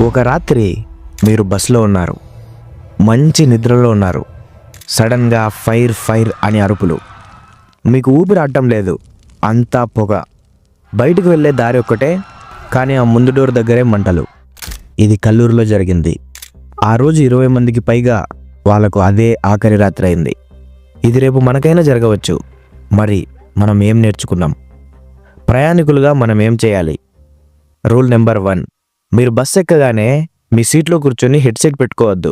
ఒక రాత్రి మీరు బస్సులో ఉన్నారు, మంచి నిద్రలో ఉన్నారు. సడన్గా ఫైర్ ఫైర్ అని అరుపులు. మీకు ఊపిరి ఆడటం లేదు, అంతా పొగ. బయటకు వెళ్ళే దారి ఒక్కటే, కానీ ఆ ముందు డోర్ దగ్గరే మంటలు. ఇది కల్లూరులో జరిగింది. ఆ రోజు 20 మందికి పైగా వాళ్ళకు అదే ఆఖరి రాత్రి అయింది. ఇది రేపు మనకైనా జరగవచ్చు. మరి మనం ఏం నేర్చుకున్నాం? ప్రయాణికులుగా మనం ఏం చేయాలి? రూల్ నెంబర్ 1, మీరు బస్సు ఎక్కగానే మీ సీట్లో కూర్చొని హెడ్సెట్ పెట్టుకోవద్దు.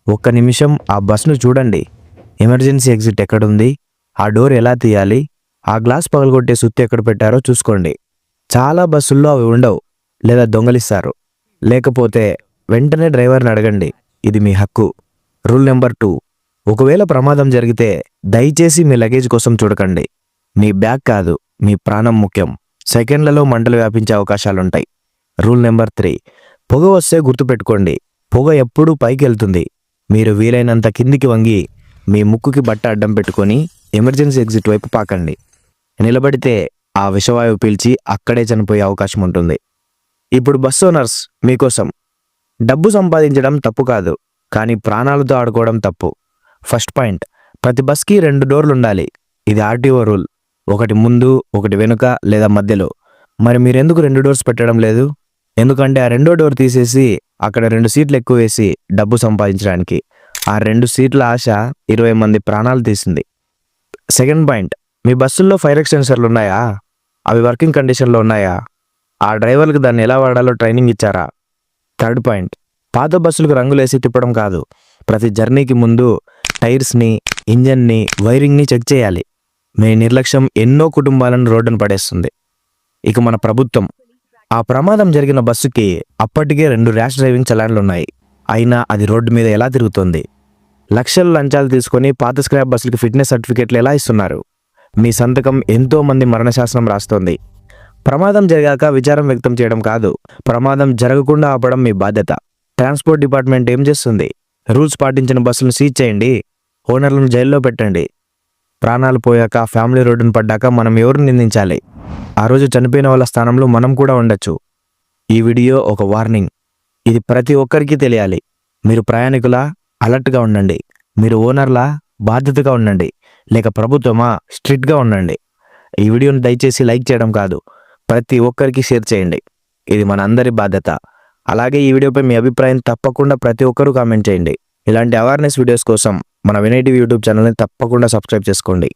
ఒక్క నిమిషం ఆ బస్సును చూడండి. ఎమర్జెన్సీ ఎగ్జిట్ ఎక్కడుంది, ఆ డోర్ ఎలా తీయాలి, ఆ గ్లాస్ పగలగొట్టే సుత్తి ఎక్కడ పెట్టారో చూసుకోండి. చాలా బస్సుల్లో అవి ఉండవు, లేదా దొంగలిస్తారు. లేకపోతే వెంటనే డ్రైవర్ని అడగండి, ఇది మీ హక్కు. రూల్ నెంబర్ 2, ఒకవేళ ప్రమాదం జరిగితే దయచేసి మీ లగేజ్ కోసం చూడకండి. మీ బ్యాగ్ కాదు, మీ ప్రాణం ముఖ్యం. సెకండ్లలో మంటలు వ్యాపించే అవకాశాలుంటాయి. రూల్ నెంబర్ 3, పొగ వస్తే గుర్తుపెట్టుకోండి, పొగ ఎప్పుడూ పైకి వెళ్తుంది. మీరు వీలైనంత కిందికి వంగి మీ ముక్కుకి బట్ట అడ్డం పెట్టుకొని ఎమర్జెన్సీ ఎగ్జిట్ వైపు పాకండి. నిలబడితే ఆ విషవాయువు పీల్చి అక్కడే చనిపోయే అవకాశం ఉంటుంది. ఇప్పుడు బస్ ఓనర్స్ మీకోసం, డబ్బు సంపాదించడం తప్పు కాదు, కానీ ప్రాణాలతో ఆడుకోవడం తప్పు. ఫస్ట్ పాయింట్, ప్రతి బస్కి 2 డోర్లు ఉండాలి. ఇది ఆర్టీఓ రూల్. ఒకటి ముందు, ఒకటి వెనుక లేదా మధ్యలో. మరి మీరెందుకు 2 డోర్స్ పెట్టడం లేదు? ఎందుకంటే ఆ 2వ డోర్ తీసేసి అక్కడ 2 సీట్లు ఎక్కువ వేసి డబ్బు సంపాదించడానికి. ఆ 2 సీట్ల ఆశ 20 మంది ప్రాణాలు తీసింది. సెకండ్ పాయింట్, మీ బస్సుల్లో ఫైర్ ఎక్స్టెన్సర్లు ఉన్నాయా? అవి వర్కింగ్ కండిషన్లో ఉన్నాయా? ఆ డ్రైవర్లకు దాన్ని ఎలా వాడాలో ట్రైనింగ్ ఇచ్చారా? థర్డ్ పాయింట్, పాత బస్సులకు రంగులేసి తిప్పడం కాదు. ప్రతి జర్నీకి ముందు టైర్స్ని, ఇంజన్ని, వైరింగ్ని చెక్ చేయాలి. మీ నిర్లక్ష్యం ఎన్నో కుటుంబాలను రోడ్డున పడేస్తుంది. ఇక మన ప్రభుత్వం, ఆ ప్రమాదం జరిగిన బస్సుకి అప్పటికే 2 ర్యాష్ డ్రైవింగ్ చలాన్లున్నాయి. అయినా అది రోడ్డు మీద ఎలా తిరుగుతుంది? లక్షల లంచాలు తీసుకొని పాత స్క్రాప్ బస్సులకి ఫిట్నెస్ సర్టిఫికేట్లు ఎలా ఇస్తున్నారు? మీ సంతకం ఎంతో మంది మరణశాసనం రాస్తోంది. ప్రమాదం జరిగాక విచారం వ్యక్తం చేయడం కాదు, ప్రమాదం జరగకుండా ఆపడం మీ బాధ్యత. ట్రాన్స్పోర్ట్ డిపార్ట్మెంట్ ఏం చేస్తుంది? రూల్స్ పాటించిన బస్సులను సీజ్ చేయండి, ఓనర్లను జైల్లో పెట్టండి. ప్రాణాలు పోయాక, ఫ్యామిలీ రోడ్డున పడ్డాక మనం ఎవరిని నిందించాలి? ఆ రోజు చనిపోయిన వాళ్ళ స్థానంలో మనం కూడా ఉండొచ్చు. ఈ వీడియో ఒక వార్నింగ్. ఇది ప్రతి ఒక్కరికి తెలియాలి. మీరు ప్రయాణికులా? అలర్ట్గా ఉండండి. మీరు ఓనర్లా? బాధ్యతగా ఉండండి. లేక ప్రభుత్వమా? స్ట్రిక్ట్గా ఉండండి. ఈ వీడియోని దయచేసి లైక్ చేయడం కాదు, ప్రతి ఒక్కరికి షేర్ చేయండి. ఇది మన అందరి బాధ్యత. అలాగే ఈ వీడియోపై మీ అభిప్రాయం తప్పకుండా ప్రతి ఒక్కరూ కామెంట్ చేయండి. ఇలాంటి అవేర్నెస్ వీడియోస్ కోసం మన వినయ్ టీవీ యూట్యూబ్ ఛానల్ని తప్పకుండా సబ్స్క్రైబ్ చేసుకోండి.